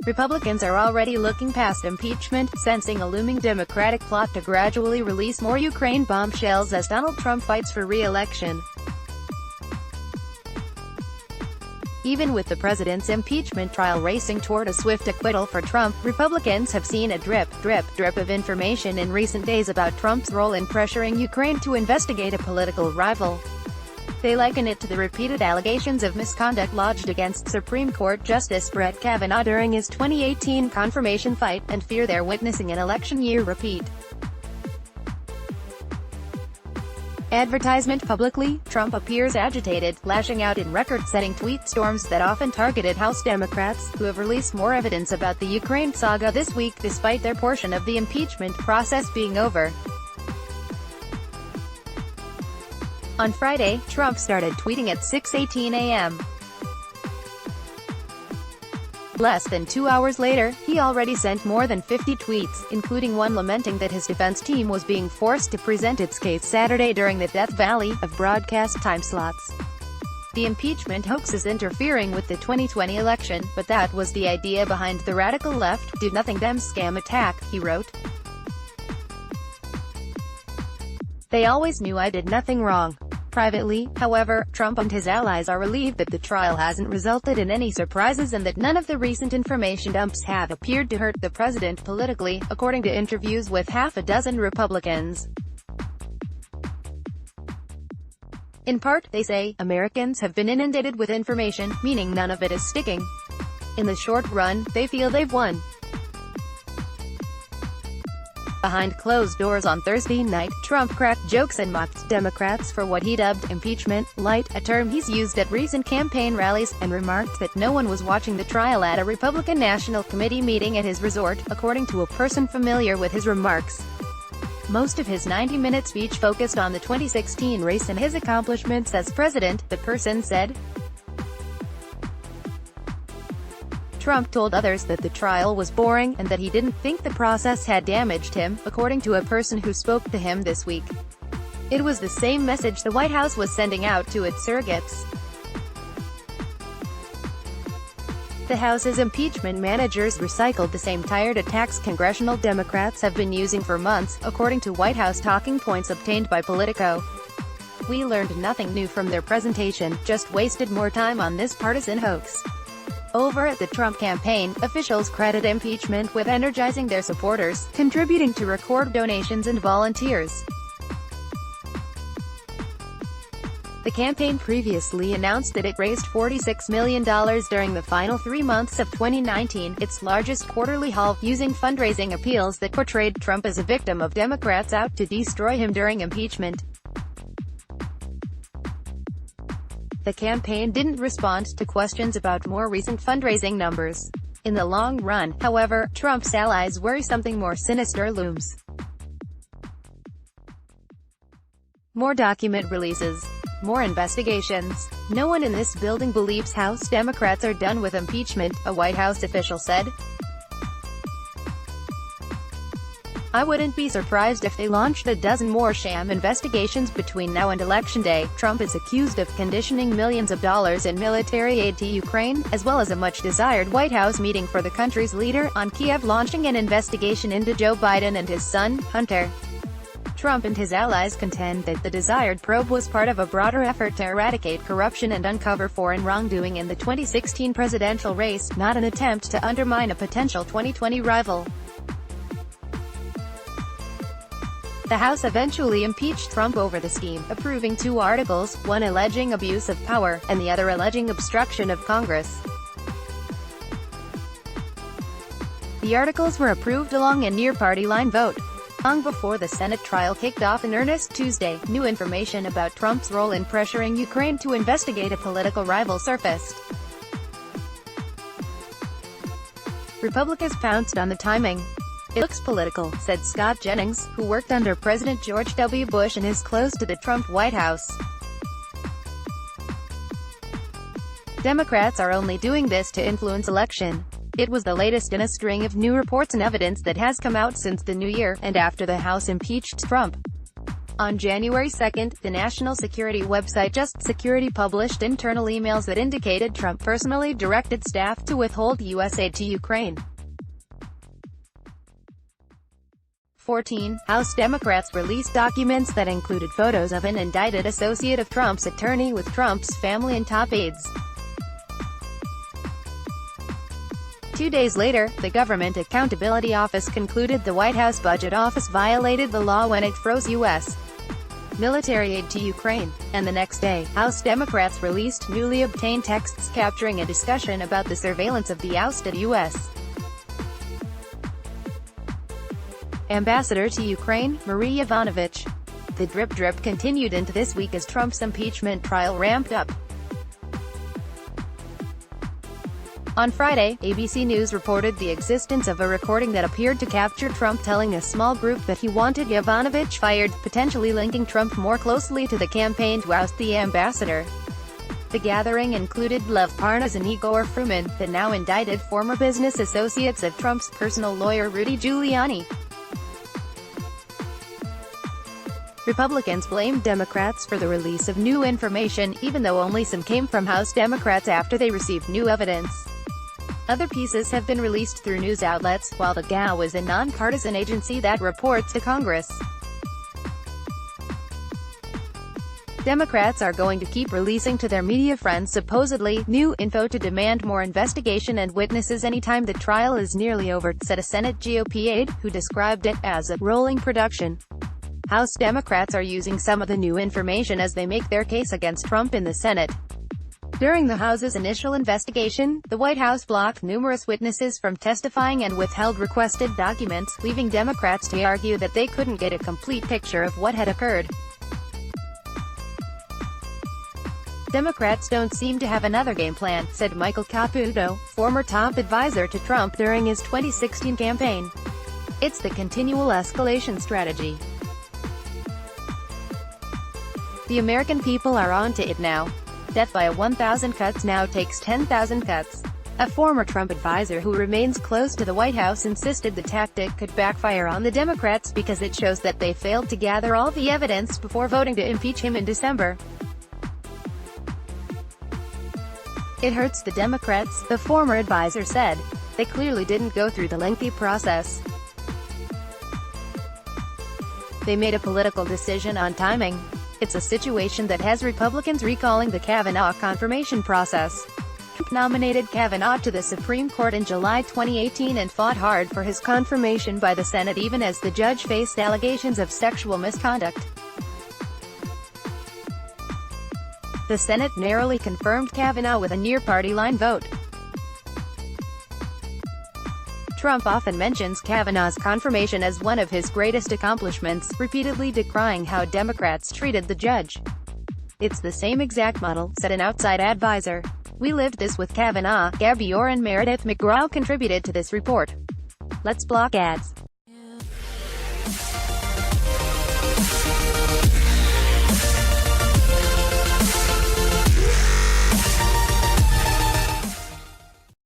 Republicans are already looking past impeachment, sensing a looming Democratic plot to gradually release more Ukraine bombshells as Donald Trump fights for re-election. Even with the president's impeachment trial racing toward a swift acquittal for Trump, Republicans have seen a drip of information in recent days about Trump's role in pressuring Ukraine to investigate a political rival. They liken it to the repeated allegations of misconduct lodged against Supreme Court Justice Brett Kavanaugh during his 2018 confirmation fight, and fear they're witnessing an election year repeat. Advertisement publicly, Trump appears agitated, lashing out in record-setting tweet storms that often targeted House Democrats, who have released more evidence about the Ukraine saga this week, despite their portion of the impeachment process being over. On Friday, Trump started tweeting at 6:18 a.m. Less than 2 hours later, he already sent more than 50 tweets, including one lamenting that his defense team was being forced to present its case Saturday during the Death Valley of broadcast time slots. The impeachment hoax is interfering with the 2020 election, but that was the idea behind the radical left do-nothing-dem scam attack, he wrote. They always knew I did nothing wrong. Privately, however, Trump and his allies are relieved that the trial hasn't resulted in any surprises and that none of the recent information dumps have appeared to hurt the president politically, according to interviews with half a dozen Republicans. In part, they say, Americans have been inundated with information, meaning none of it is sticking. In the short run, they feel they've won. Behind closed doors on Thursday night, Trump cracked jokes and mocked Democrats for what he dubbed impeachment light, a term he's used at recent campaign rallies, and remarked that no one was watching the trial at a Republican National Committee meeting at his resort, according to a person familiar with his remarks. Most of his 90-minute speech focused on the 2016 race and his accomplishments as president, the person said. Trump told others that the trial was boring, and that he didn't think the process had damaged him, according to a person who spoke to him this week. It was the same message the White House was sending out to its surrogates. The House's impeachment managers recycled the same tired attacks congressional Democrats have been using for months, according to White House talking points obtained by Politico. We learned nothing new from their presentation, just wasted more time on this partisan hoax. Over at the Trump campaign, officials credit impeachment with energizing their supporters, contributing to record donations and volunteers. The campaign previously announced that it raised $46 million during the final 3 months of 2019, its largest quarterly haul, using fundraising appeals that portrayed Trump as a victim of Democrats out to destroy him during impeachment. The campaign didn't respond to questions about more recent fundraising numbers. In the long run, however, Trump's allies worry something more sinister looms. More document releases. More investigations. No one in this building believes House Democrats are done with impeachment, a White House official said. I wouldn't be surprised if they launched a dozen more sham investigations between now and Election Day. Trump is accused of conditioning millions of dollars in military aid to Ukraine, as well as a much-desired White House meeting for the country's leader, on Kiev launching an investigation into Joe Biden and his son, Hunter. Trump and his allies contend that the desired probe was part of a broader effort to eradicate corruption and uncover foreign wrongdoing in the 2016 presidential race, not an attempt to undermine a potential 2020 rival. The House eventually impeached Trump over the scheme, approving 2 articles, one alleging abuse of power, and the other alleging obstruction of Congress. The articles were approved along a near-party line vote. Long before the Senate trial kicked off in earnest Tuesday, new information about Trump's role in pressuring Ukraine to investigate a political rival surfaced. Republicans pounced on the timing. It looks political, said Scott Jennings, who worked under President George W. Bush and is close to the Trump White House. Democrats are only doing this to influence election. It was the latest in a string of new reports and evidence that has come out since the new year, and after the House impeached Trump. On January 2, the national security website Just Security published internal emails that indicated Trump personally directed staff to withhold U.S. aid to Ukraine. 14. House Democrats released documents that included photos of an indicted associate of Trump's attorney with Trump's family and top aides. 2 days later, the Government Accountability Office concluded the White House Budget Office violated the law when it froze U.S. military aid to Ukraine. And the next day, House Democrats released newly obtained texts capturing a discussion about the surveillance of the ousted U.S. ambassador to Ukraine, Marie Yovanovitch. The drip continued into this week as Trump's impeachment trial ramped up. On Friday, ABC News reported the existence of a recording that appeared to capture Trump telling a small group that he wanted Yovanovitch fired, potentially linking Trump more closely to the campaign to oust the ambassador. The gathering included Lev Parnas and Igor Fruman, the now indicted former business associates of Trump's personal lawyer Rudy Giuliani. Republicans blamed Democrats for the release of new information, even though only some came from House Democrats after they received new evidence. Other pieces have been released through news outlets, while the GAO is a nonpartisan agency that reports to Congress. Democrats are going to keep releasing to their media friends supposedly new info to demand more investigation and witnesses anytime the trial is nearly over, said a Senate GOP aide, who described it as a rolling production. House Democrats are using some of the new information as they make their case against Trump in the Senate. During the House's initial investigation, the White House blocked numerous witnesses from testifying and withheld requested documents, leaving Democrats to argue that they couldn't get a complete picture of what had occurred. Democrats don't seem to have another game plan, said Michael Caputo, former top advisor to Trump during his 2016 campaign. It's the continual escalation strategy. The American people are on to it now. Death by 1,000 cuts now takes 10,000 cuts. A former Trump advisor who remains close to the White House insisted the tactic could backfire on the Democrats because it shows that they failed to gather all the evidence before voting to impeach him in December. It hurts the Democrats, the former advisor said. They clearly didn't go through the lengthy process. They made a political decision on timing. It's a situation that has Republicans recalling the Kavanaugh confirmation process. Trump nominated Kavanaugh to the Supreme Court in July 2018 and fought hard for his confirmation by the Senate even as the judge faced allegations of sexual misconduct. The Senate narrowly confirmed Kavanaugh with a near-party line vote. Trump often mentions Kavanaugh's confirmation as one of his greatest accomplishments, repeatedly decrying how Democrats treated the judge. It's the same exact model, said an outside advisor. We lived this with Kavanaugh. Gabby Orr and Meredith McGraw contributed to this report. Let's block ads.